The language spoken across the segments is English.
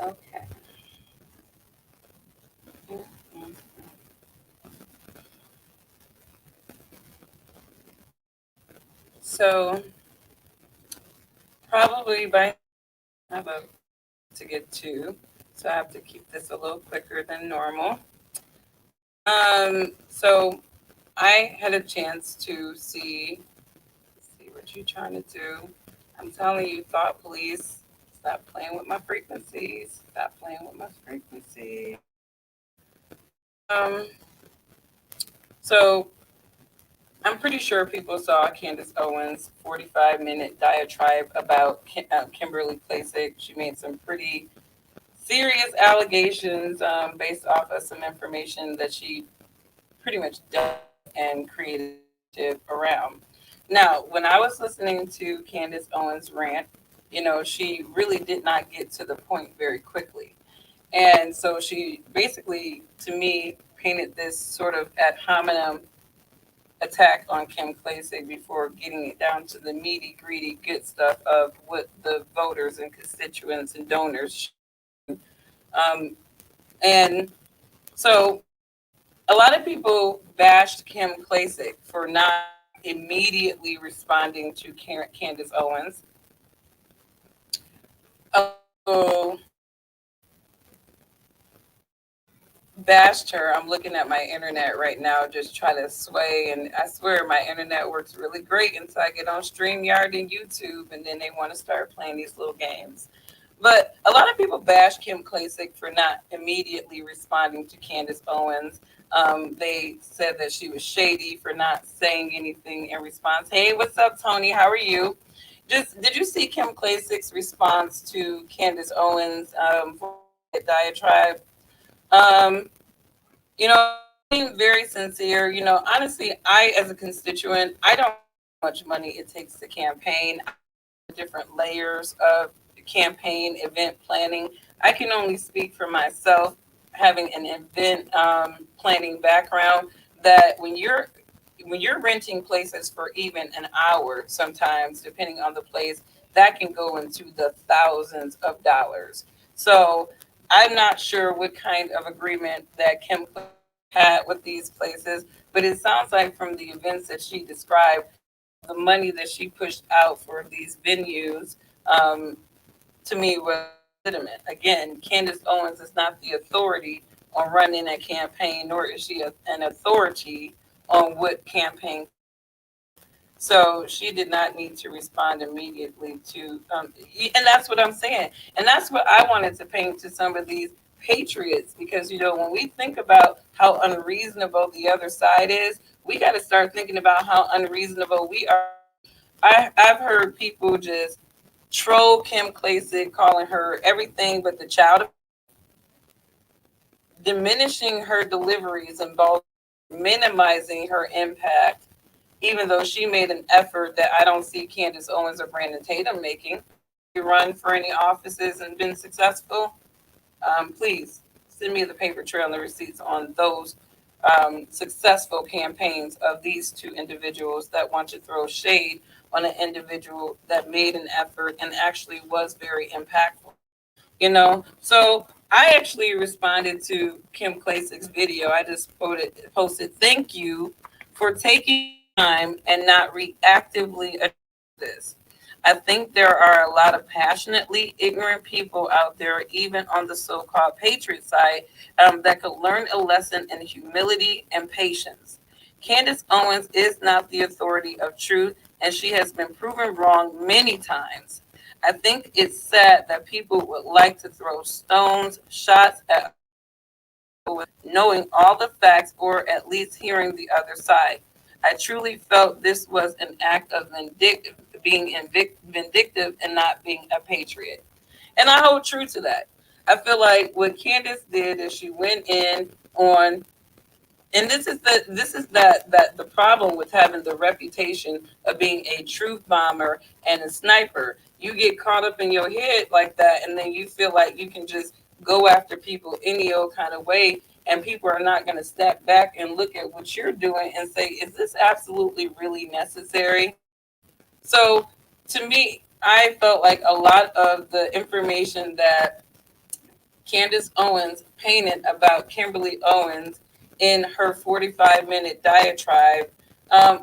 Okay. Mm, mm. So probably by I have a to get to, so I have to keep this a little quicker than normal. So I had a chance to see what you're trying to do. I'm telling you, thought police, stop playing with my frequencies. Stop playing with my frequencies. Um, so I'm pretty sure people saw Candace Owens' 45-minute diatribe about Kimberly Klacik. She made some pretty serious allegations based off of some information that she pretty much done and created around. Now, when I was listening to Candace Owens' rant, she really did not get to the point very quickly. And so she basically, to me, painted this sort of ad hominem attack on Kim Klacik before getting it down to the meaty, greedy, good stuff of what the voters and constituents and donors. Um, and so a lot of people bashed Kim Klacik for not immediately responding to Candace Owens. Also bashed her. I'm looking at my internet right now, just try to sway, and I swear my internet works really great until I get on StreamYard and YouTube, and then they want to start playing these little games. But a lot of people bash Kim Klacik for not immediately responding to Candace Owens. They said that she was shady for not saying anything in response. Hey, what's up, Tony? How are you? Just did you see Kim Klasik's response to Candace Owens for the diatribe? Um, being very sincere. Honestly, I as a constituent, I don't know how much money it takes to campaign. Different layers of campaign event planning. I can only speak for myself, having an event planning background. That when you're renting places for even an hour, sometimes depending on the place, that can go into the thousands of dollars. So I'm not sure what kind of agreement that Kim had with these places, but it sounds like from the events that she described, the money that she pushed out for these venues, um, to me was legitimate. Again, Candace Owens is not the authority on running a campaign, nor is she an authority on what campaign. So she did not need to respond immediately to, and that's what I'm saying. And that's what I wanted to paint to some of these patriots, because, when we think about how unreasonable the other side is, we got to start thinking about how unreasonable we are. I've heard people just troll Kim Klacik, calling her everything but the child, diminishing her deliveries and both minimizing her impact, even though she made an effort that I don't see Candace Owens or Brandon Tatum making. You run for any offices and been successful, please send me the paper trail and the receipts on those successful campaigns of these two individuals that want to throw shade on an individual that made an effort and actually was very impactful. So I actually responded to Kim Klasik's video. I just posted, thank you for taking time and not reactively addressing this. I think there are a lot of passionately ignorant people out there, even on the so called patriot side, that could learn a lesson in humility and patience. Candace Owens is not the authority of truth, and she has been proven wrong many times. I think it's sad that people would like to throw stones, shots at knowing all the facts or at least hearing the other side. I truly felt this was an act of vindictive and not being a patriot. And I hold true to that. I feel like what Candace did is she went in on, and this is the problem with having the reputation of being a truth bomber and a sniper. You get caught up in your head like that, and then you feel like you can just go after people any old kind of way, and people are not going to step back and look at what you're doing and say, is this absolutely really necessary? So to me, I felt like a lot of the information that Candace Owens painted about Kimberly Owens in her 45-minute diatribe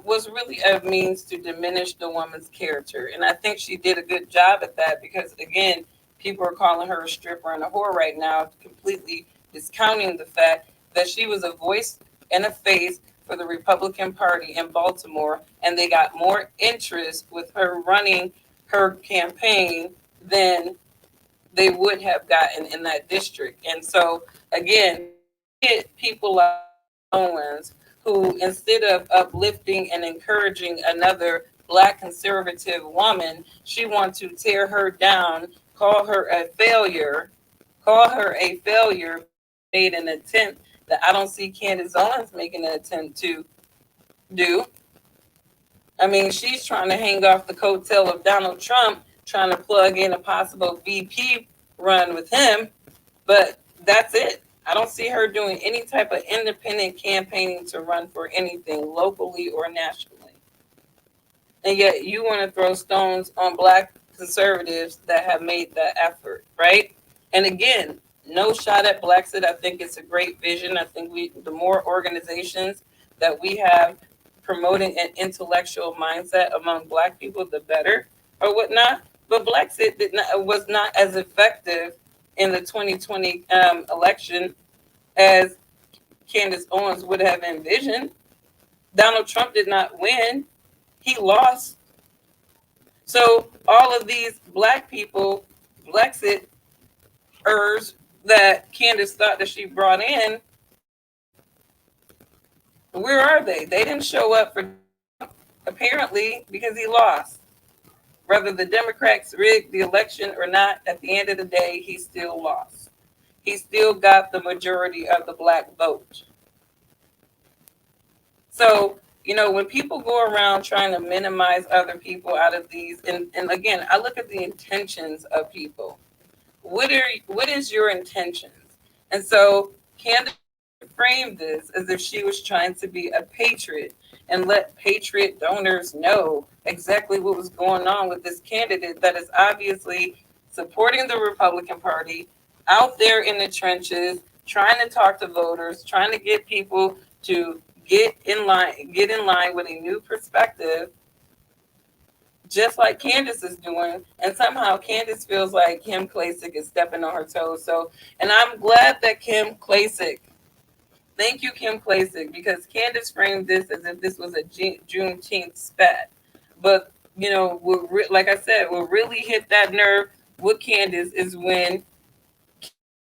was really a means to diminish the woman's character. And I think she did a good job at that because, again, people are calling her a stripper and a whore right now, completely discounting the fact that she was a voice and a face for the Republican Party in Baltimore. And they got more interest with her running her campaign than they would have gotten in that district. And so, again, get people like Owens who, instead of uplifting and encouraging another Black conservative woman, she wants to tear her down, call her a failure, made an attempt that I don't see Candace Owens making an attempt to do. I mean, she's trying to hang off the coattail of Donald Trump, trying to plug in a possible VP run with him, but that's it. I don't see her doing any type of independent campaigning to run for anything locally or nationally. And yet you want to throw stones on Black conservatives that have made that effort, right? And again, no shot at Blacksit. I think it's a great vision. I think the more organizations that we have promoting an intellectual mindset among Black people, the better, or whatnot. But Blacksit was not as effective in the 2020 election as Candace Owens would have envisioned. Donald Trump did not win; he lost. So all of these Black people, Blacksit that Candace thought that she brought in, where are they? They didn't show up for apparently because he lost. Whether the Democrats rigged the election or not, at the end of the day, he still lost. He still got the majority of the Black vote. So, when people go around trying to minimize other people out of these, and again, I look at the intentions of people. What is your intentions? And so Candace framed this as if she was trying to be a patriot and let patriot donors know exactly what was going on with this candidate that is obviously supporting the Republican Party, out there in the trenches, trying to talk to voters, trying to get people to get in line with a new perspective, just like Candace is doing. And somehow Candace feels like Kim Klacik is stepping on her toes. So, and I'm glad that thank you, Kim Klacik, because Candace framed this as if this was a Juneteenth spat. But, like I said, what really hit that nerve with Candace is when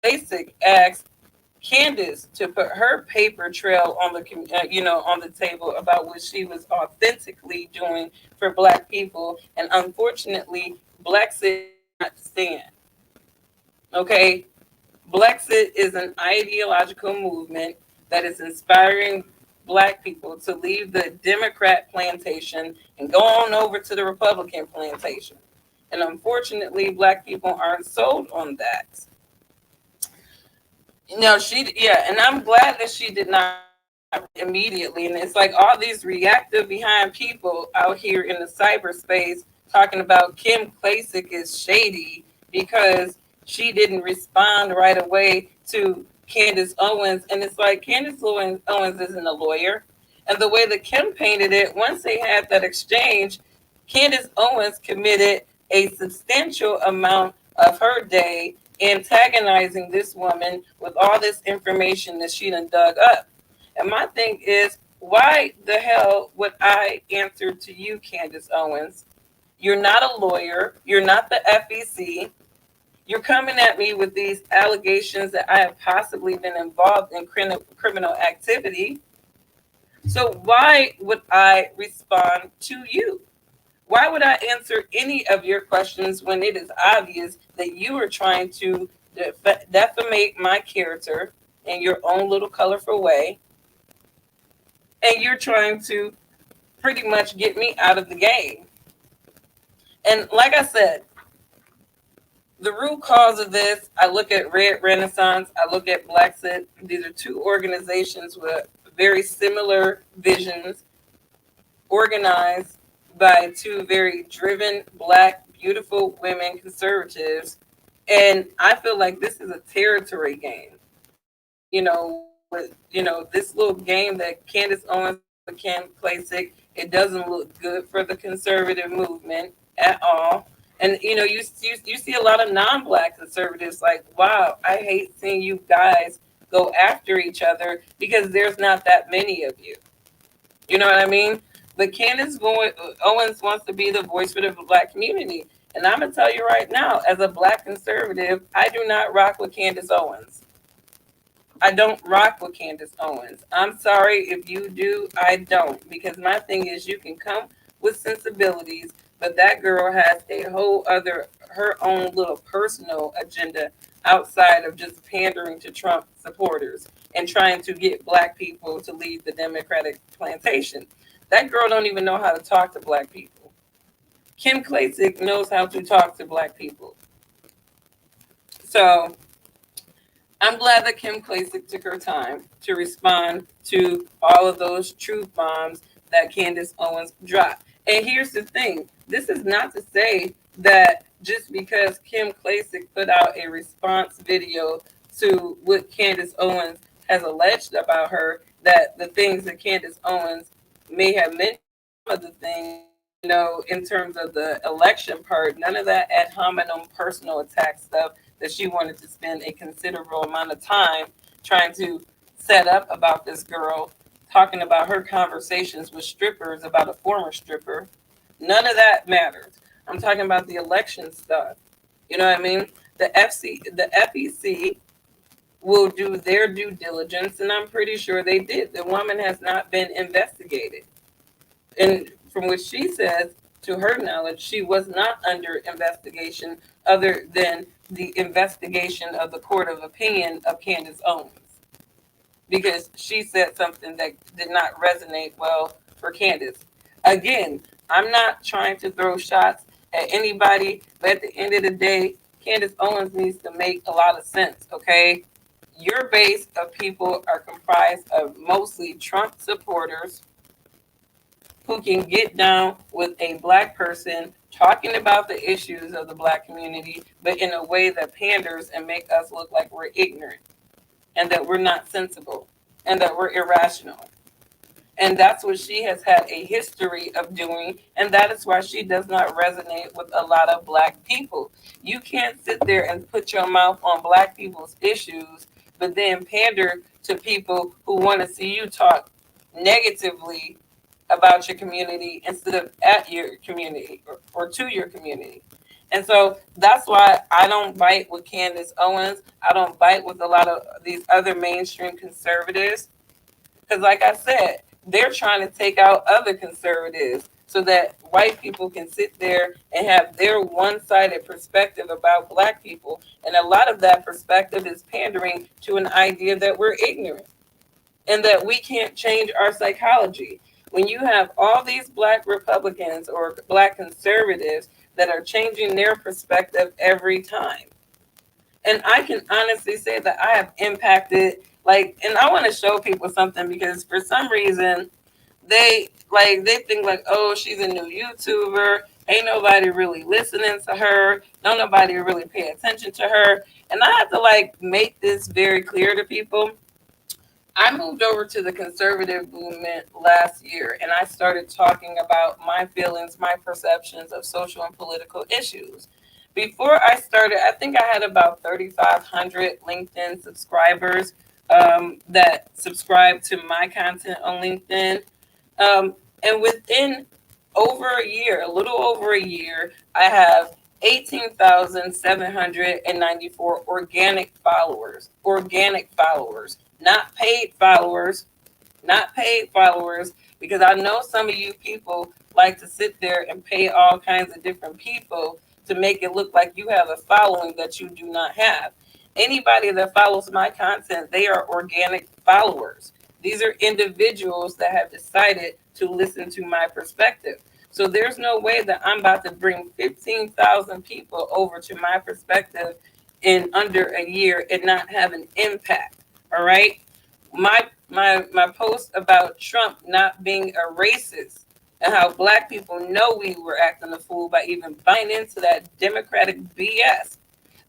Klacik asked Candace to put her paper trail on the table about what she was authentically doing for Black people, and unfortunately, Blacksit did not stand. Okay, Blacksit is an ideological movement that is inspiring Black people to leave the Democrat plantation and go on over to the Republican plantation, and unfortunately, Black people aren't sold on that. And I'm glad that she did not immediately. And it's like all these reactive behind people out here in the cyberspace talking about Kim Klacik is shady because she didn't respond right away to Candace Owens. And it's like Candace Owens isn't a lawyer. And the way that Kim painted it, once they had that exchange, Candace Owens committed a substantial amount of her day antagonizing this woman with all this information that she done dug up. And my thing is, why the hell would I answer to you, Candace Owens? You're not a lawyer. You're not the FEC. You're coming at me with these allegations that I have possibly been involved in criminal activity. So why would I respond to you? Why would I answer any of your questions when it is obvious that you are trying to defamate my character in your own little colorful way, and you're trying to pretty much get me out of the game? And like I said, the root cause of this, I look at Red Renaissance, I look at Blacksit. These are two organizations with very similar visions, organized by two very driven Black beautiful women conservatives. And I feel like this is a territory game. This little game that Candace Owens with Ken Klacik, it doesn't look good for the conservative movement at all. And you see a lot of non-black conservatives like, wow, I hate seeing you guys go after each other because there's not that many of you. You know what I mean? But Owens wants to be the voice for the black community. And I'm going to tell you right now, as a black conservative, I do not rock with Candace Owens. I don't rock with Candace Owens. I'm sorry if you do, I don't. Because my thing is, you can come with sensibilities, but that girl has a whole other, her own little personal agenda outside of just pandering to Trump supporters and trying to get black people to leave the Democratic plantation. That girl don't even know how to talk to black people. Kim Klacik knows how to talk to black people. So I'm glad that Kim Klacik took her time to respond to all of those truth bombs that Candace Owens dropped. And here's the thing. This is not to say that just because Kim Klacik put out a response video to what Candace Owens has alleged about her, that the things that Candace Owens may have mentioned, some of the things, in terms of the election part, none of that ad hominem personal attack stuff that she wanted to spend a considerable amount of time trying to set up about this girl, talking about her conversations with strippers about a former stripper. None of that matters. I'm talking about the election stuff. You know what I mean? The FEC will do their due diligence, and I'm pretty sure they did. The woman has not been investigated. And from what she says, to her knowledge, she was not under investigation other than the investigation of the court of opinion of Candace Owens, because she said something that did not resonate well for Candace. Again, I'm not trying to throw shots at anybody, but at the end of the day, Candace Owens needs to make a lot of sense, okay? Your base of people are comprised of mostly Trump supporters who can get down with a black person talking about the issues of the black community, but in a way that panders and make us look like we're ignorant and that we're not sensible and that we're irrational. And that's what she has had a history of doing. And that is why she does not resonate with a lot of black people. You can't sit there and put your mouth on black people's issues, but then pander to people who want to see you talk negatively about your community instead of at your community or to your community. And so that's why I don't bite with Candace Owens. I don't bite with a lot of these other mainstream conservatives. Because like I said, they're trying to take out other conservatives so that white people can sit there and have their one-sided perspective about black people. And a lot of that perspective is pandering to an idea that we're ignorant and that we can't change our psychology. When you have all these black Republicans or black conservatives that are changing their perspective every time. And I can honestly say that I have impacted, and I want to show people something because for some reason they think like, oh, she's a new YouTuber. Ain't nobody really listening to her. Don't nobody really pay attention to her. And I have to make this very clear to people. I moved over to the conservative movement last year, and I started talking about my feelings, my perceptions of social and political issues. Before I started, I think I had about 3,500 LinkedIn subscribers that subscribed to my content on LinkedIn. And within a little over a year, I have 18,794 organic followers, not paid followers, because I know some of you people like to sit there and pay all kinds of different people to make it look like you have a following that you do not have. Anybody that follows my content, they are organic followers. These are individuals that have decided to listen to my perspective. So there's no way that I'm about to bring 15,000 people over to my perspective in under a year and not have an impact. All right. My post about Trump not being a racist and how black people know we were acting a fool by even buying into that Democratic BS.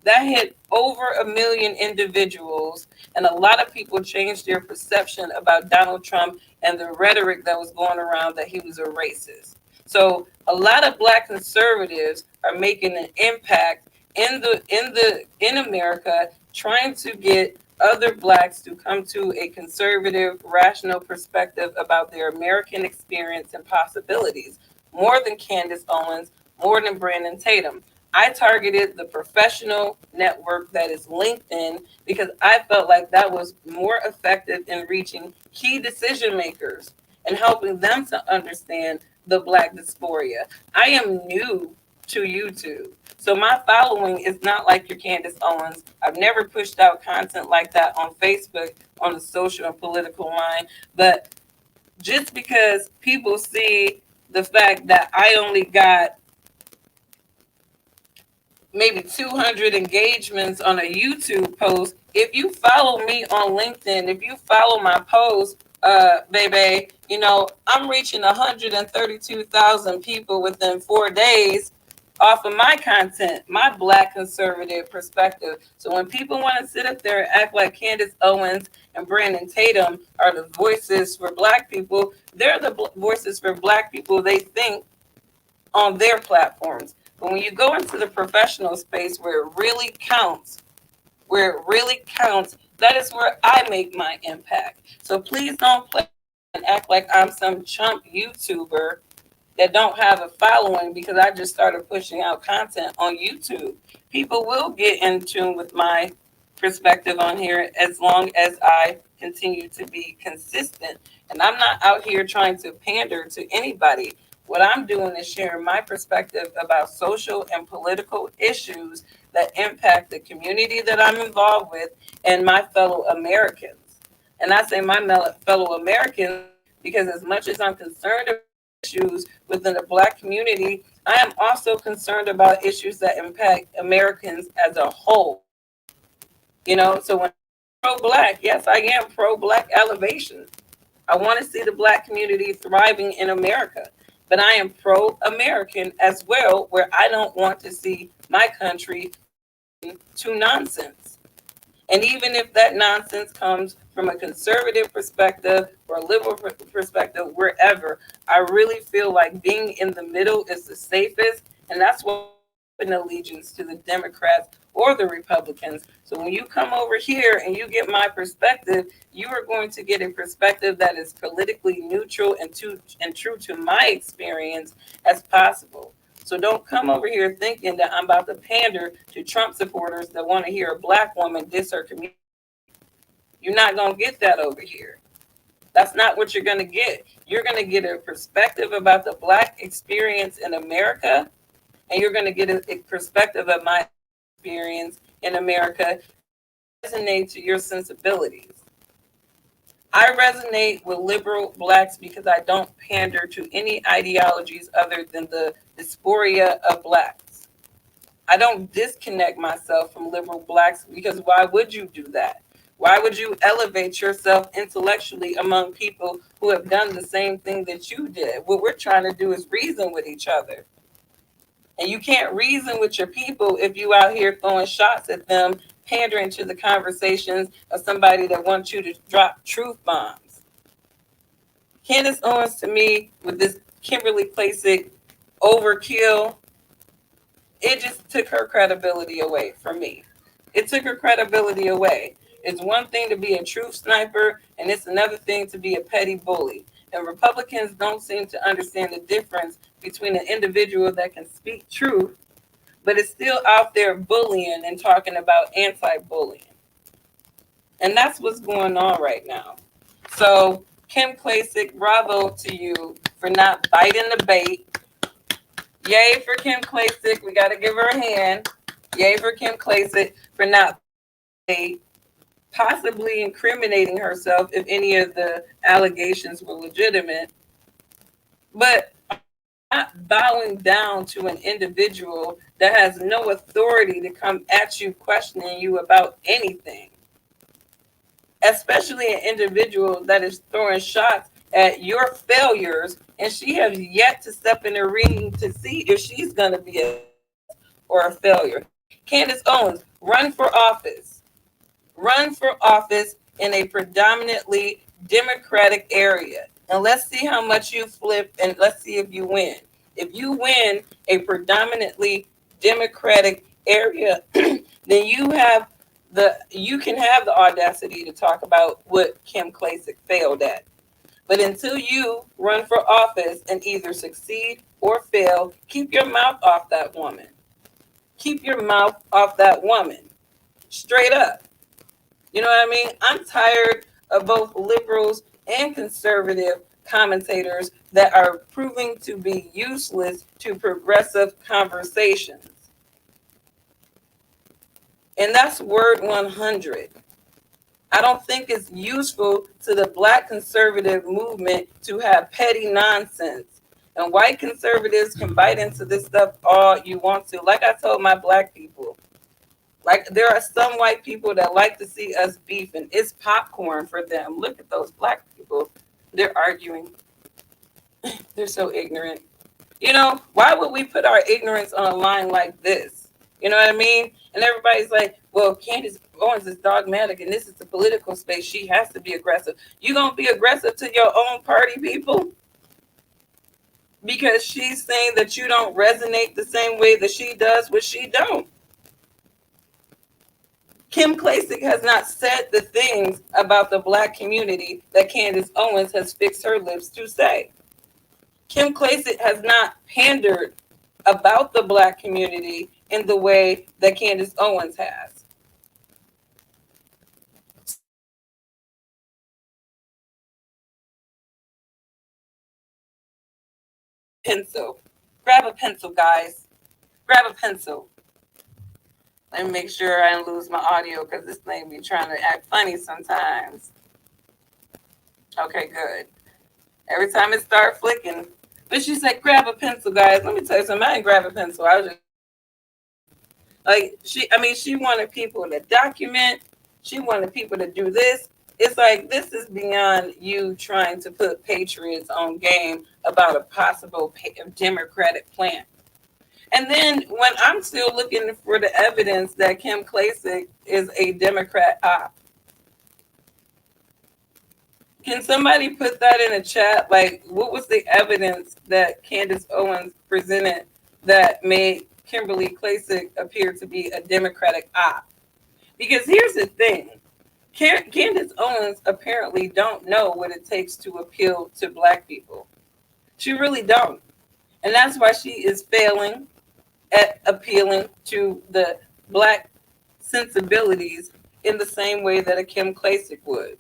That hit over a million individuals, and a lot of people changed their perception about Donald Trump and the rhetoric that was going around that he was a racist. So a lot of black conservatives are making an impact in America, trying to get other blacks to come to a conservative, rational perspective about their American experience and possibilities, more than Candace Owens, more than Brandon Tatum. I targeted the professional network that is LinkedIn because I felt like that was more effective in reaching key decision makers and helping them to understand the black dysphoria. I am new to YouTube. So my following is not like your Candace Owens. I've never pushed out content like that on Facebook on the social and political line. But just because people see the fact that I only got maybe 200 engagements on a YouTube post. If you follow me on LinkedIn, if you follow my post, baby, I'm reaching 132,000 people within 4 days off of my content, my black conservative perspective. So when people want to sit up there and act like Candace Owens and Brandon Tatum are the voices for black people, they're the voices for black people they think on their platforms. But when you go into the professional space where it really counts, that is where I make my impact. So please don't play and act like I'm some chump YouTuber that don't have a following because I just started pushing out content on YouTube. People will get in tune with my perspective on here as long as I continue to be consistent. And I'm not out here trying to pander to anybody. What I'm doing is sharing my perspective about social and political issues that impact the community that I'm involved with and my fellow Americans. And I say my fellow Americans because as much as I'm concerned about issues within the black community, I am also concerned about issues that impact Americans as a whole. So when I'm pro-black, yes, I am pro-black elevation. I want to see the black community thriving in America, but I am pro-American as well, where I don't want to see my country to nonsense. And even if that nonsense comes from a conservative perspective or a liberal perspective, wherever, I really feel like being in the middle is the safest. And that's why an allegiance to the Democrats or the Republicans. So when you come over here and you get my perspective, you are going to get a perspective that is politically neutral and true to my experience as possible. So don't come over here thinking that I'm about to pander to Trump supporters that want to hear a black woman diss her community. You're not going to get that over here. That's not what you're going to get. You're going to get a perspective about the black experience in America, and you're going to get a perspective of my experience in America resonate to your sensibilities. I resonate with liberal blacks because I don't pander to any ideologies other than the dysphoria of blacks. I don't disconnect myself from liberal blacks because why would you do that? Why would you elevate yourself intellectually among people who have done the same thing that you did? What we're trying to do is reason with each other. And you can't reason with your people if you out here throwing shots at them, pandering to the conversations of somebody that wants you to drop truth bombs. Candace Owens, to me, with this Kimberly Klacik overkill, it just took her credibility away from me. It took her credibility away. It's one thing to be a truth sniper, and it's another thing to be a petty bully. And Republicans don't seem to understand the difference between an individual that can speak truth, but is still out there bullying and talking about anti-bullying. And that's what's going on right now. So, Kim Klacik, bravo to you for not biting the bait. Yay for Kim Klacik. We got to give her a hand. Yay for Kim Klacik for not possibly incriminating herself if any of the allegations were legitimate. But not bowing down to an individual that has no authority to come at you questioning you about anything, especially an individual that is throwing shots at your failures, and she has yet to step in the ring to see if she's going to be a or a failure. Candace Owens, run for office. Run for office in a predominantly Democratic area. And let's see how much you flip and let's see if you win. If you win a predominantly Democratic area, then you can have the audacity to talk about what Kim Klacik failed at. But until you run for office and either succeed or fail, keep your mouth off that woman. Keep your mouth off that woman. Straight up. You know what I mean? I'm tired of both liberals and conservative commentators that are proving to be useless to progressive conversations. And that's word 100. I don't think it's useful to the Black conservative movement to have petty nonsense. And white conservatives can bite into this stuff all you want to. Like I told my Black people, like there are some white people that like to see us beefing. It's popcorn for them. Look at those Black people. They're arguing. They're so ignorant. You know, why would we put our ignorance on a line like this? You know what I mean? And everybody's like, well, Candace Owens is dogmatic and this is the political space. She has to be aggressive. You gonna be aggressive to your own party people? Because she's saying that you don't resonate the same way that she does, which she don't. Kim Klacik has not said the things about the Black community that Candace Owens has fixed her lips to say. Kim Klacik has not pandered about the Black community in the way that Candace Owens has. Pencil. Grab a pencil, guys. Grab a pencil. Let me make sure I don't lose my audio because this thing be trying to act funny sometimes. Okay, good. Every time it starts flicking. But she said, grab a pencil, guys. Let me tell you something. I didn't grab a pencil. I was just like, she wanted people to document. She wanted people to do this. It's like, this is beyond you trying to put patriots on game about a possible Democratic plan. And then when I'm still looking for the evidence that Kim Klacik is a Democrat op, can somebody put that in a chat? Like, what was the evidence that Candace Owens presented that made Kimberly Klacik appear to be a Democratic op? Because here's the thing. Candace Owens apparently don't know what it takes to appeal to Black people. She really don't. And that's why she is failing at appealing to the Black sensibilities in the same way that a Kim Klacik would.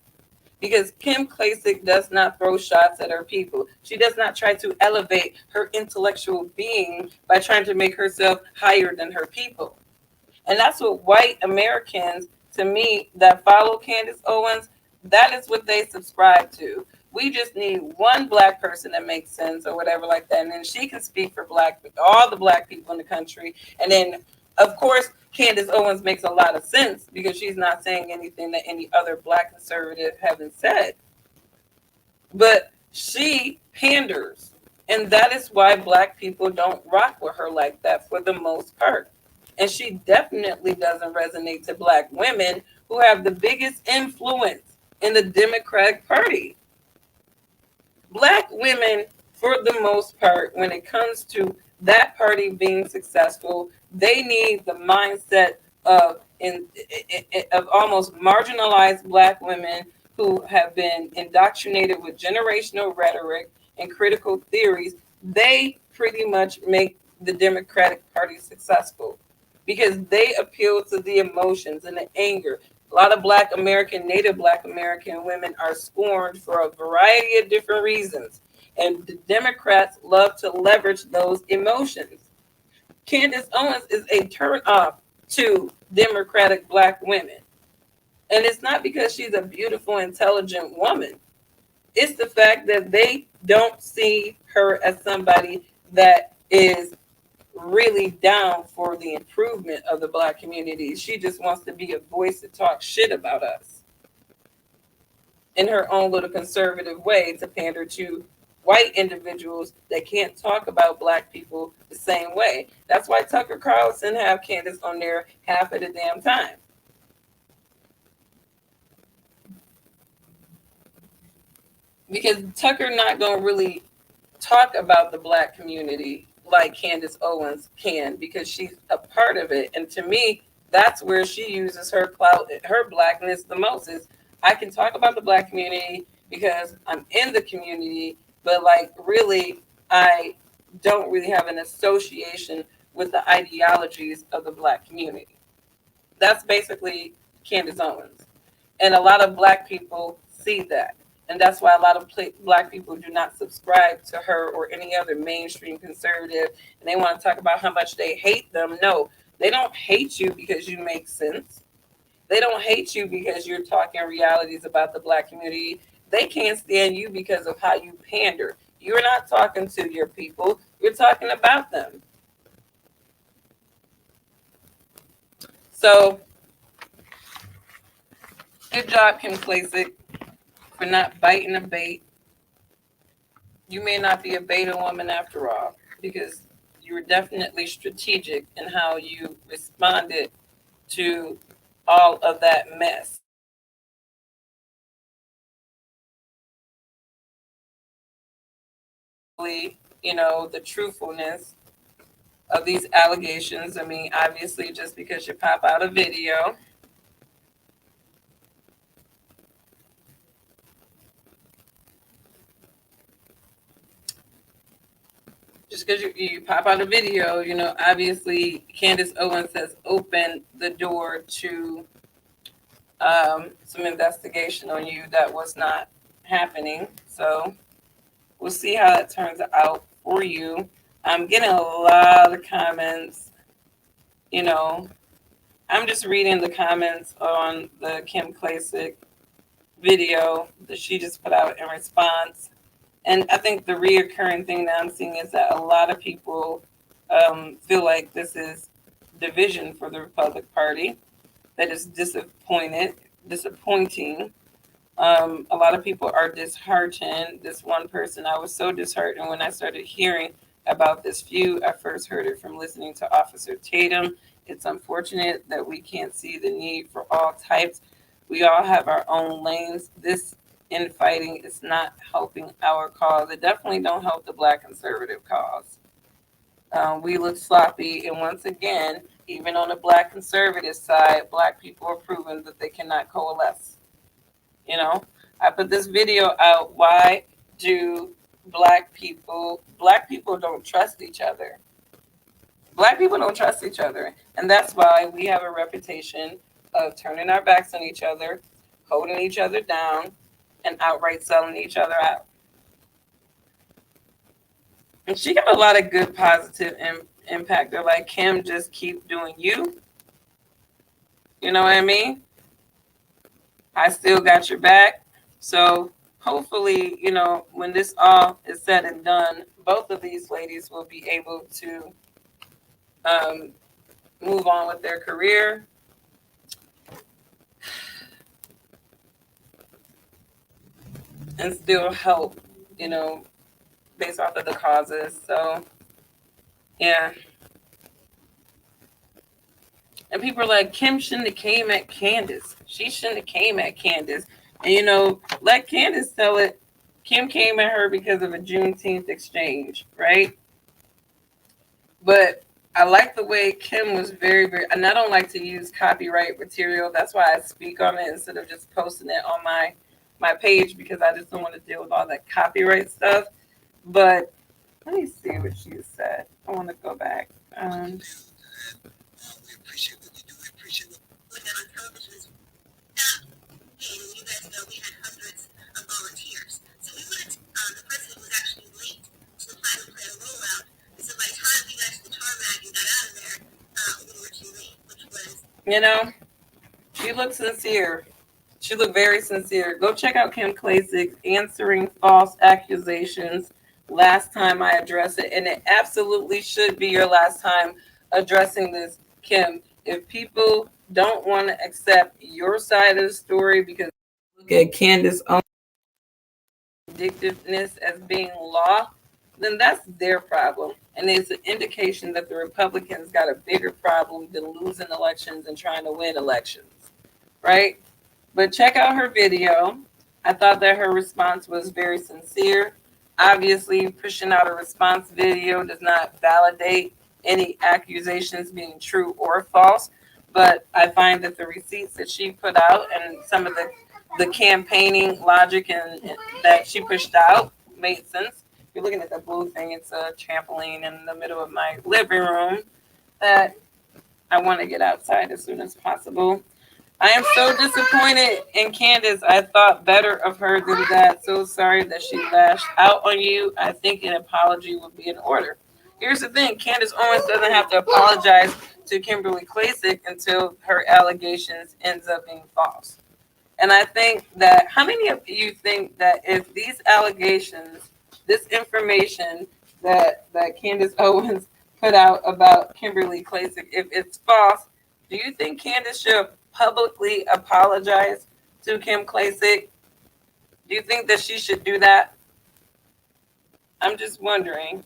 Because Kim Klacik does not throw shots at her people. She does not try to elevate her intellectual being by trying to make herself higher than her people. And that's what white Americans, to me, that follow Candace Owens, that is what they subscribe to. We just need one Black person that makes sense or whatever like that. And then she can speak for all the Black people in the country. And then, of course, Candace Owens makes a lot of sense because she's not saying anything that any other Black conservative haven't said. But she panders. And that is why Black people don't rock with her like that for the most part. And she definitely doesn't resonate to Black women who have the biggest influence in the Democratic Party. Black women, for the most part, when it comes to that party being successful, they need the mindset of almost marginalized Black women who have been indoctrinated with generational rhetoric and critical theories. They pretty much make the Democratic Party successful because they appeal to the emotions and the anger. A lot of Black American, Native Black American women are scorned for a variety of different reasons. And the Democrats love to leverage those emotions. Candace Owens is a turnoff to Democratic Black women. And it's not because she's a beautiful, intelligent woman. It's the fact that they don't see her as somebody that is really down for the improvement of the Black community. She just wants to be a voice to talk shit about us. in her own little conservative way to pander to white individuals that can't talk about black people the same way. That's why Tucker Carlson have Candace on there half of the damn time. Because Tucker not gonna really talk about the black community like Candace Owens can, because she's a part of it. And to me, that's where she uses her clout, her blackness the most. Is I can talk about the black community because I'm in the community, but like really, I don't really have an association with the ideologies of the black community. That's basically Candace Owens. And a lot of black people see that. And that's why a lot of black people do not subscribe to her or any other mainstream conservative. And they want to talk about how much they hate them. No, they don't hate you because you make sense. They don't hate you because you're talking realities about the black community. They can't stand you because of how you pander. You're not talking to your people. You're talking about them. So, good job, Kim Klacik, for not biting a bait. You may not be a beta woman after all, because you were definitely strategic in how you responded to all of that mess. You know, the truthfulness of these allegations. I mean, obviously, just because you pop out a video, just because you pop out a video, you know, obviously Candace Owens has opened the door to some investigation on you that was not happening. So we'll see how that turns out for you. I'm getting a lot of comments. You know, I'm just reading the comments on the Kim Klacik video that she just put out in response. And I think the reoccurring thing that I'm seeing is that a lot of people feel like this is division for the Republican Party. That is disappointing. A lot of people are disheartened. This one person, I was so disheartened when I started hearing about this feud. I first heard it from listening to Officer Tatum. It's unfortunate that we can't see the need for all types. We all have our own lanes. This infighting is not helping our cause. It definitely don't help the black conservative cause. We look sloppy, and once again, even on the black conservative side, black people are proving that they cannot coalesce. You know, I put this video out. Why do black people don't trust each other? Black people don't trust each other. And that's why we have a reputation of turning our backs on each other, holding each other down, and outright selling each other out. And she got a lot of good positive impact. They're like, Kim, just keep doing you. You know what I mean? I still got your back. So hopefully, you know, when this all is said and done, both of these ladies will be able to move on with their career. And still help, you know, based off of the causes. So, yeah. And people are like, Kim shouldn't have came at Candace. She shouldn't have came at Candace. And, you know, let Candace tell it. Kim came at her because of a Juneteenth exchange, right? But I like the way Kim was very, very, and I don't like to use copyright material. That's why I speak on it instead of just posting it on my page, because I just don't want to deal with all that copyright stuff. But let me see what she said. I want to go back. We appreciate what you do. We appreciate what on television is. And you guys know we had hundreds of volunteers. So we went, the president was actually late to the pilot plan rollout. So by the time we got to the tarmac and got out of there, we were too late, which was, you know, she looked sincere. She looked very sincere. Go check out Kim Klacik answering false accusations. Last time I addressed it, and it absolutely should be your last time addressing this, Kim. If people don't want to accept your side of the story, because look at Candace vindictiveness as being law, then that's their problem. And it's an indication that the Republicans got a bigger problem than losing elections and trying to win elections, right? But check out her video. I thought that her response was very sincere. Obviously, pushing out a response video does not validate any accusations being true or false. But I find that the receipts that she put out and some of the campaigning logic and that she pushed out made sense. If you're looking at the blue thing, it's a trampoline in the middle of my living room that I want to get outside as soon as possible. I am so disappointed in Candace. I thought better of her than that. So sorry that she lashed out on you. I think an apology would be in order. Here's the thing, Candace Owens doesn't have to apologize to Kimberly Klacik until her allegations ends up being false. And I think that how many of you think that if these allegations, this information that Candace Owens put out about Kimberly Klacik, if it's false, do you think Candace should publicly apologize to Kim Klacik? Do you think that she should do that? I'm just wondering.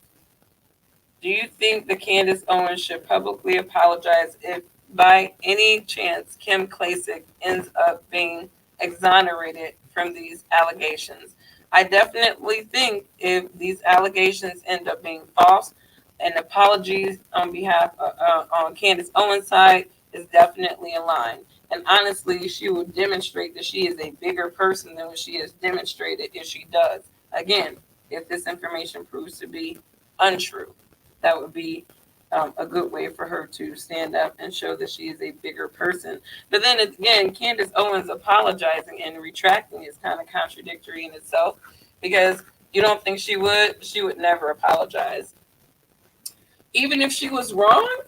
Do you think that Candace Owens should publicly apologize if by any chance Kim Klacik ends up being exonerated from these allegations? I definitely think if these allegations end up being false, an apology on behalf on Candace Owens' side is definitely in line. And honestly, she will demonstrate that she is a bigger person than what she has demonstrated if she does. Again, if this information proves to be untrue, that would be a good way for her to stand up and show that she is a bigger person. But then again, Candace Owens apologizing and retracting is kind of contradictory in itself because you don't think she would never apologize. Even if she was wrong,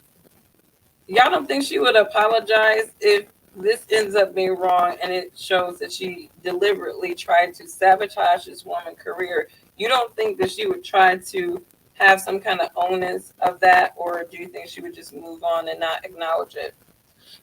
y'all don't think she would apologize if this ends up being wrong and it shows that she deliberately tried to sabotage this woman's career? You don't think that she would try to have some kind of onus of that, or do you think she would just move on and not acknowledge it?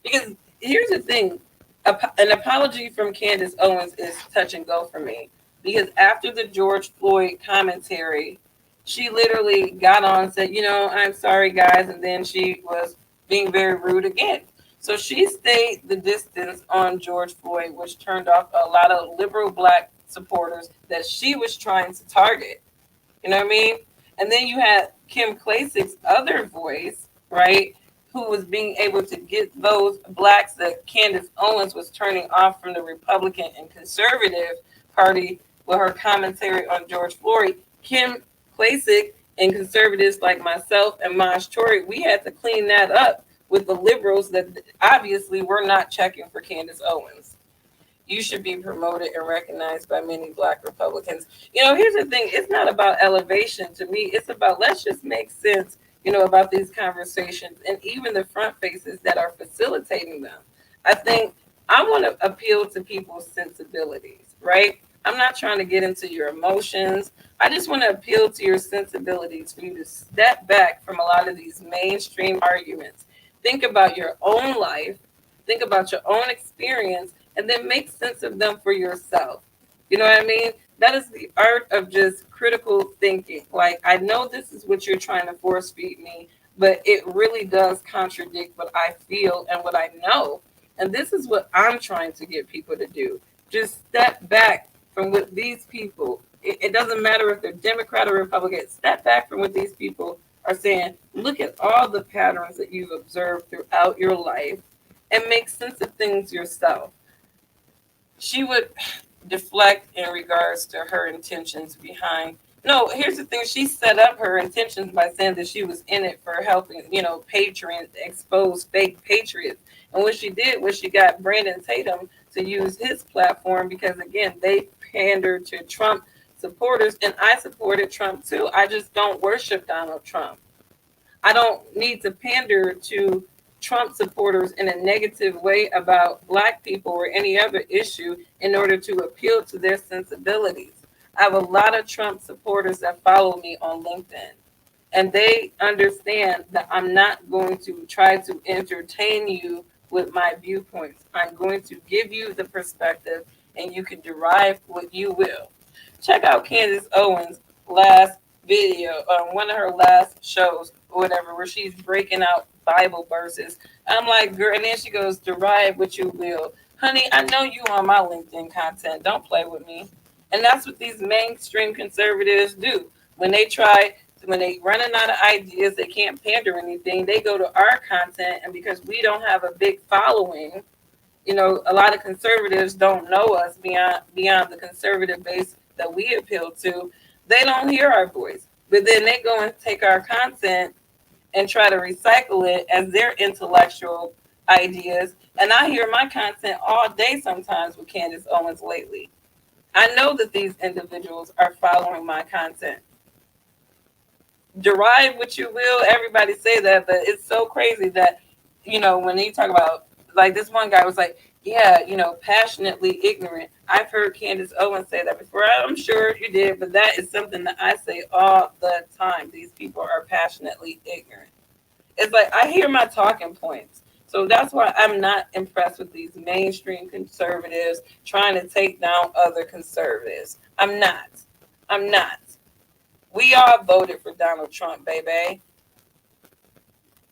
Because here's the thing, an apology from Candace Owens is touch and go for me. Because after the George Floyd commentary, she literally got on and said, I'm sorry, guys. And then she was being very rude again. So she stayed the distance on George Floyd, which turned off a lot of liberal Black supporters that she was trying to target. You know what I mean? And then you had Kim Klacik's other voice, right, who was being able to get those Blacks that Candace Owens was turning off from the Republican and conservative party with her commentary on George Floyd. Kim Klacik and conservatives like myself and Maj Tory, we had to clean that up with the liberals that obviously were not checking for Candace Owens. You should be promoted and recognized by many Black Republicans. Here's the thing. It's not about elevation to me. It's about let's just make sense, about these conversations and even the front faces that are facilitating them. I think I want to appeal to people's sensibilities, right? I'm not trying to get into your emotions. I just want to appeal to your sensibilities for you to step back from a lot of these mainstream arguments. Think about your own life. Think about your own experience and then make sense of them for yourself. You know what I mean? That is the art of just critical thinking. Like, I know this is what you're trying to force feed me, but it really does contradict what I feel and what I know. And this is what I'm trying to get people to do. Just step back from what these people, it doesn't matter if they're Democrat or Republican, step back from what these people are saying. Look at all the patterns that you've observed throughout your life and make sense of things yourself. She would deflect in regards to her intentions behind. No, here's the thing. She set up her intentions by saying that she was in it for helping, patrons expose fake patriots. And what she did was she got Brandon Tatum to use his platform because, again, they pandered to Trump supporters. And I supported Trump, too. I just don't worship Donald Trump. I don't need to pander to Trump supporters in a negative way about Black people or any other issue in order to appeal to their sensibilities. I have a lot of Trump supporters that follow me on LinkedIn, and they understand that I'm not going to try to entertain you with my viewpoints. I'm going to give you the perspective, and you can derive what you will. check out Candace Owens' last video, one of her last shows or whatever, where she's breaking out Bible verses. I'm like, girl, and then she goes, derive what you will. Honey, I know you on my LinkedIn content. Don't play with me. And that's what these mainstream conservatives do. When they running out of ideas, they can't pander anything. They go to our content, and because we don't have a big following, a lot of conservatives don't know us beyond the conservative base that we appeal to. They don't hear our voice, but then they go and take our content and try to recycle it as their intellectual ideas. And I hear my content all day sometimes with Candace Owens lately. I know that these individuals are following my content. Derive what you will. Everybody say that, but it's so crazy that, when you talk about, like, this one guy was like, yeah, passionately ignorant. I've heard Candace Owens say that before. I'm sure you did, but that is something that I say all the time. These people are passionately ignorant. It's like I hear my talking points. So that's why I'm not impressed with these mainstream conservatives trying to take down other conservatives. I'm not. We all voted for Donald Trump, baby.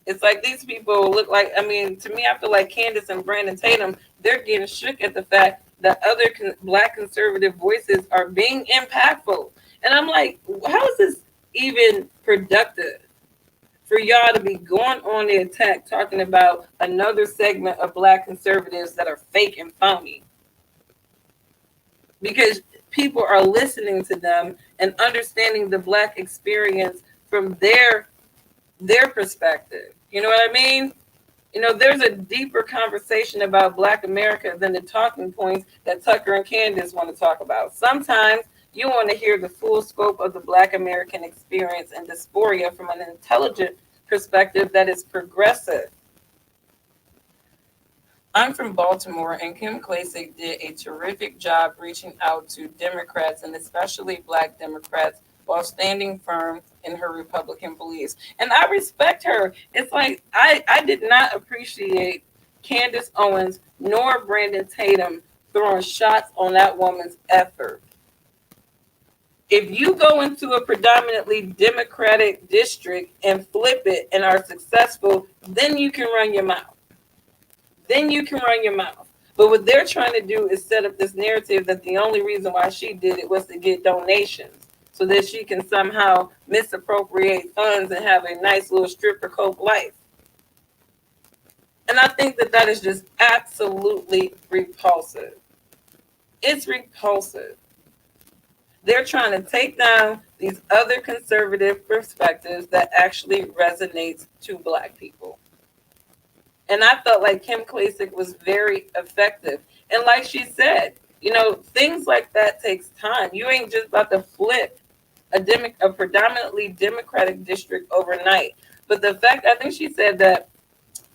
It's like these people look like, to me, I feel like Candace and Brandon Tatum, they're getting shook at the fact that other Black conservative voices are being impactful. And I'm like, how is this even productive for y'all to be going on the attack talking about another segment of Black conservatives that are fake and phony? Because people are listening to them and understanding the Black experience from their perspective. You know what I mean? There's a deeper conversation about Black America than the talking points that Tucker and Candace want to talk about. Sometimes you want to hear the full scope of the Black American experience and dysphoria from an intelligent perspective that is progressive. I'm from Baltimore, and Kim Klacik did a terrific job reaching out to Democrats, and especially Black Democrats, while standing firm in her Republican beliefs. And I respect her. It's like I did not appreciate Candace Owens nor Brandon Tatum throwing shots on that woman's effort. If you go into a predominantly Democratic district and flip it and are successful, then you can run your mouth. But what they're trying to do is set up this narrative that the only reason why she did it was to get donations so that she can somehow misappropriate funds and have a nice little stripper coke life. And I think that is just absolutely repulsive. It's repulsive. They're trying to take down these other conservative perspectives that actually resonates to Black people. And I felt like Kim Klacik was very effective. And like she said, things like that takes time. You ain't just about to flip a predominantly Democratic district overnight. But the fact, I think she said that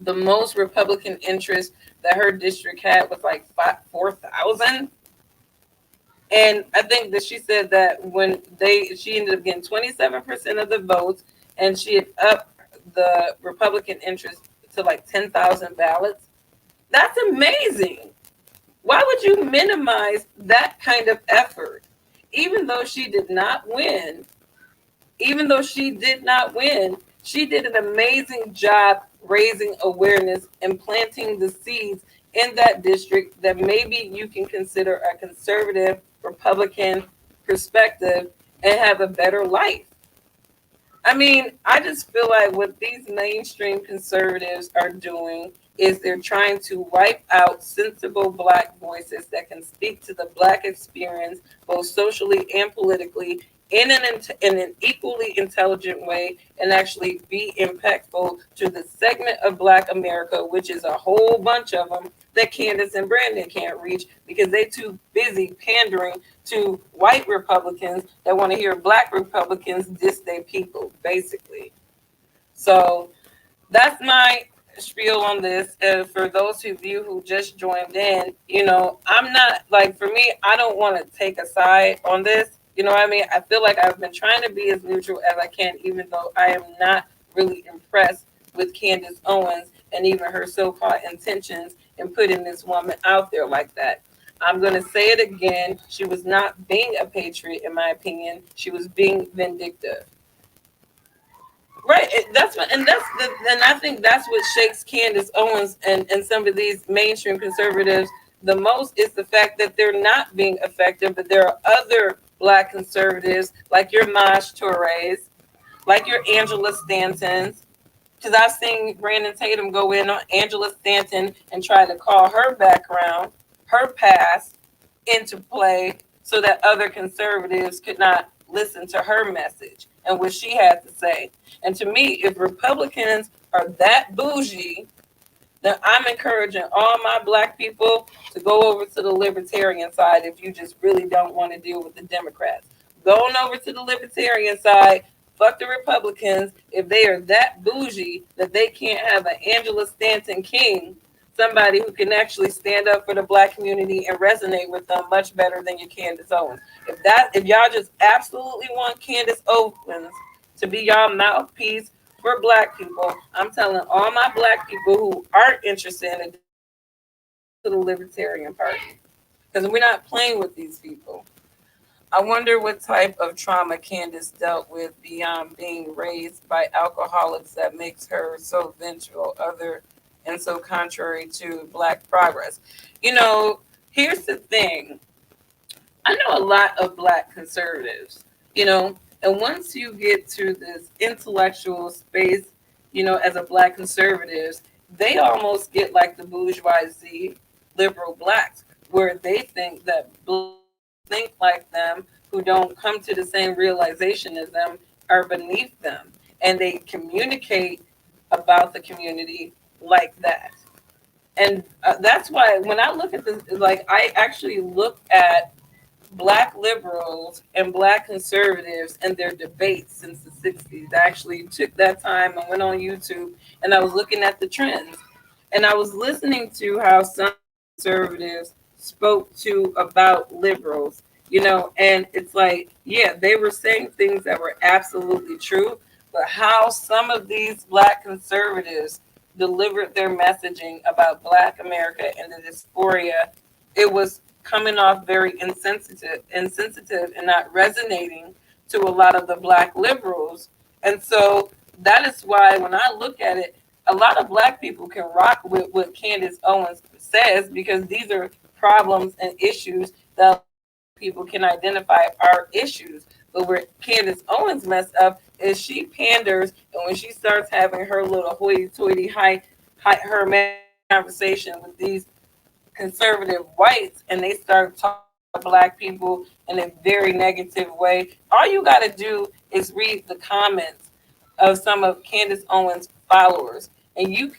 the most Republican interest that her district had was like 4,000. And I think that she said that she ended up getting 27% of the votes, and she had upped the Republican interest to like 10,000 ballots. That's amazing. Why would you minimize that kind of effort? Even though she did not win, she did an amazing job raising awareness and planting the seeds in that district that maybe you can consider a conservative Republican perspective and have a better life. I just feel like what these mainstream conservatives are doing is they're trying to wipe out sensible Black voices that can speak to the Black experience, both socially and politically, in an equally intelligent way, and actually be impactful to the segment of Black America, which is a whole bunch of them that Candace and Brandon can't reach because they're too busy pandering to white Republicans that want to hear Black Republicans diss their people, basically. So that's my spiel on this. For those of you who just joined in, I'm not, like, for me, I don't want to take a side on this. You know what I mean? I feel like I've been trying to be as neutral as I can, even though I am not really impressed with Candace Owens and even her so-called intentions in putting this woman out there like that. I'm going to say it again. She was not being a patriot, in my opinion. She was being vindictive. Right. That's what, and I think that's what shakes Candace Owens and some of these mainstream conservatives the most is the fact that they're not being effective. But there are other black conservatives like your Maj Torres, like your Angela Stantons, because I've seen Brandon Tatum go in on Angela Stanton and try to call her background, her past into play so that other conservatives could not listen to her message and what she had to say. And to me, if Republicans are that bougie, then I'm encouraging all my black people to go over to the libertarian side if you just really don't want to deal with the Democrats. Going over to the libertarian side, fuck the Republicans if they are that bougie that they can't have an Angela Stanton King, somebody who can actually stand up for the black community and resonate with them much better than your Candace Owens. If y'all just absolutely want Candace Owens to be y'all mouthpiece for black people, I'm telling all my black people who aren't interested in it to the Libertarian Party because we're not playing with these people. I wonder what type of trauma Candace dealt with beyond being raised by alcoholics that makes her so vengeful, other and so contrary to black progress. You know, here's the thing. I know a lot of black conservatives, and once you get to this intellectual space, as a black conservatives, they almost get like the bourgeoisie liberal blacks, where they think that think like them who don't come to the same realization as them are beneath them, and they communicate about the community like that. And that's why when I look at this, like I actually look at black liberals and black conservatives and their debates since the 60s. I actually took that time and went on YouTube and I was looking at the trends. And I was listening to how some conservatives spoke to about liberals, and it's like, yeah, they were saying things that were absolutely true, but how some of these black conservatives delivered their messaging about black America and the dysphoria, it was coming off very insensitive and not resonating to a lot of the black liberals. And so that is why when I look at it, a lot of black people can rock with what Candace Owens says because these are problems and issues that people can identify are issues. But where Candace Owens messed up is she panders, and when she starts having her little hoity-toity her conversation with these conservative whites and they start talking to black people in a very negative way, all you got to do is read the comments of some of Candace Owens' followers, and you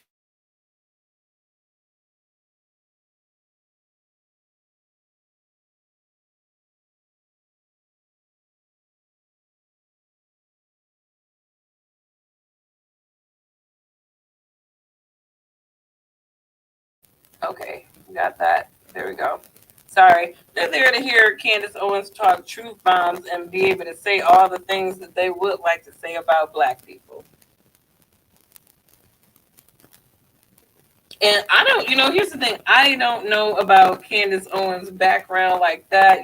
okay, got that. There we go. Sorry, they're there to hear Candace Owens talk truth bombs and be able to say all the things that they would like to say about black people. And I don't, here's the thing. I don't know about Candace Owens' background like that,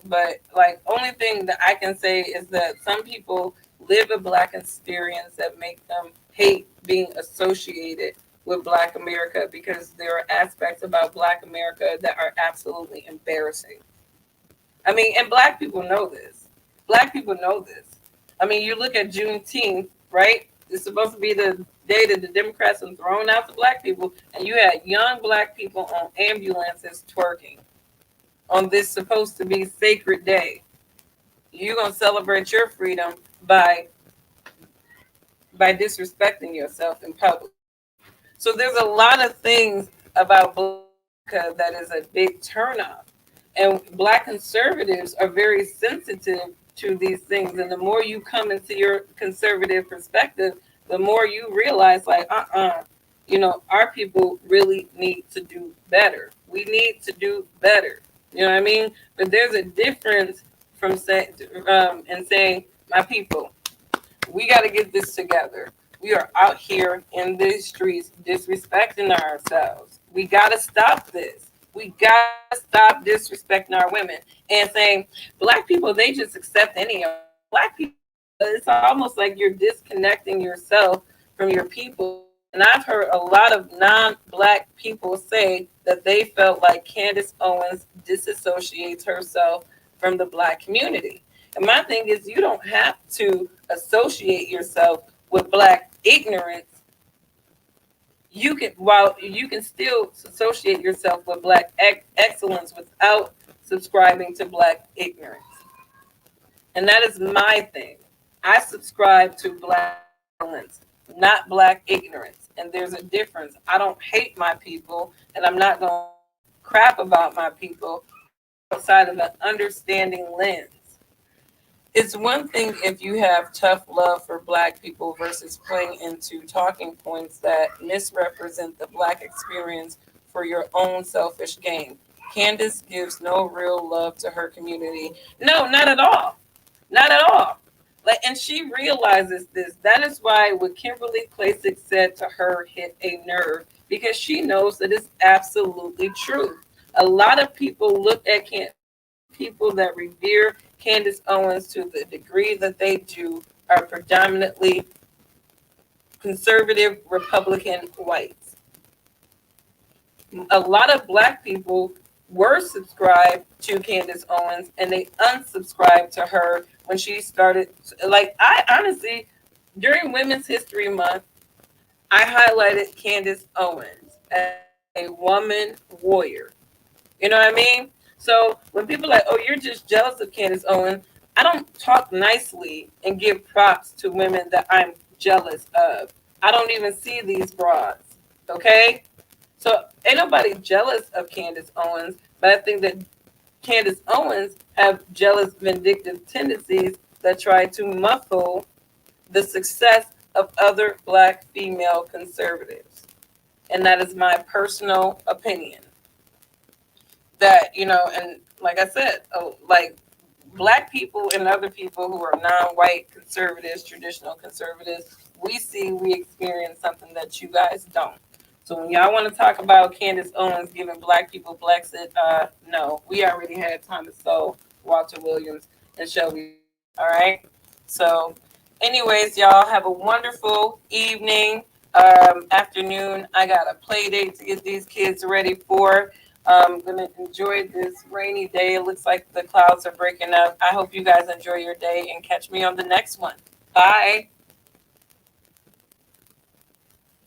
but like only thing that I can say is that some people live a black experience that make them hate being associated with black America because there are aspects about black America that are absolutely embarrassing. I mean, and black people know this. Black people know this. I mean, you look at Juneteenth, right? It's supposed to be the day that the Democrats have thrown out the black people, and you had young black people on ambulances twerking on this supposed to be sacred day. You're gonna celebrate your freedom by disrespecting yourself in public. So there's a lot of things about Black that is a big turnoff. And black conservatives are very sensitive to these things. And the more you come into your conservative perspective, the more you realize, like, our people really need to do better. We need to do better. You know what I mean? But there's a difference from saying, my people, we got to get this together. We are out here in these streets disrespecting ourselves. We got to stop this. We gotta stop disrespecting our women and saying black people, they just accept any of black people. It's almost like you're disconnecting yourself from your people. And I've heard a lot of non-black people say that they felt like Candace Owens disassociates herself from the black community. And my thing is, you don't have to associate yourself with black ignorance. You can still associate yourself with black excellence without subscribing to black ignorance. And that is my thing. I subscribe to black excellence, not black ignorance. And there's a difference. I don't hate my people, and I'm not going to crap about my people outside of an understanding lens. It's one thing if you have tough love for black people versus playing into talking points that misrepresent the black experience for your own selfish gain. Candace gives no real love to her community. No, not at all. Not at all. Like, and she realizes this. That is why what Kimberly Klacik said to her hit a nerve, because she knows that it's absolutely true. A lot of people look at people that revere Candace Owens to the degree that they do are predominantly conservative Republican whites. A lot of black people were subscribed to Candace Owens and they unsubscribed to her when she started. Like, I honestly, during Women's History Month, I highlighted Candace Owens as a woman warrior. You know what I mean? So when people are like, oh, you're just jealous of Candace Owens, I don't talk nicely and give props to women that I'm jealous of. I don't even see these broads. Okay? So ain't nobody jealous of Candace Owens, but I think that Candace Owens have jealous, vindictive tendencies that try to muffle the success of other black female conservatives. And that is my personal opinion. That, and like I said, like black people and other people who are non-white conservatives, traditional conservatives, we experience something that you guys don't. So when y'all want to talk about Candace Owens giving black people Blexit, no, we already had Thomas Sowell, Walter Williams, and Shelby. All right. So, anyways, y'all have a wonderful evening, afternoon. I got a play date to get these kids ready for. I'm gonna enjoy this rainy day. It looks like the clouds are breaking up. I hope you guys enjoy your day and catch me on the next one. Bye.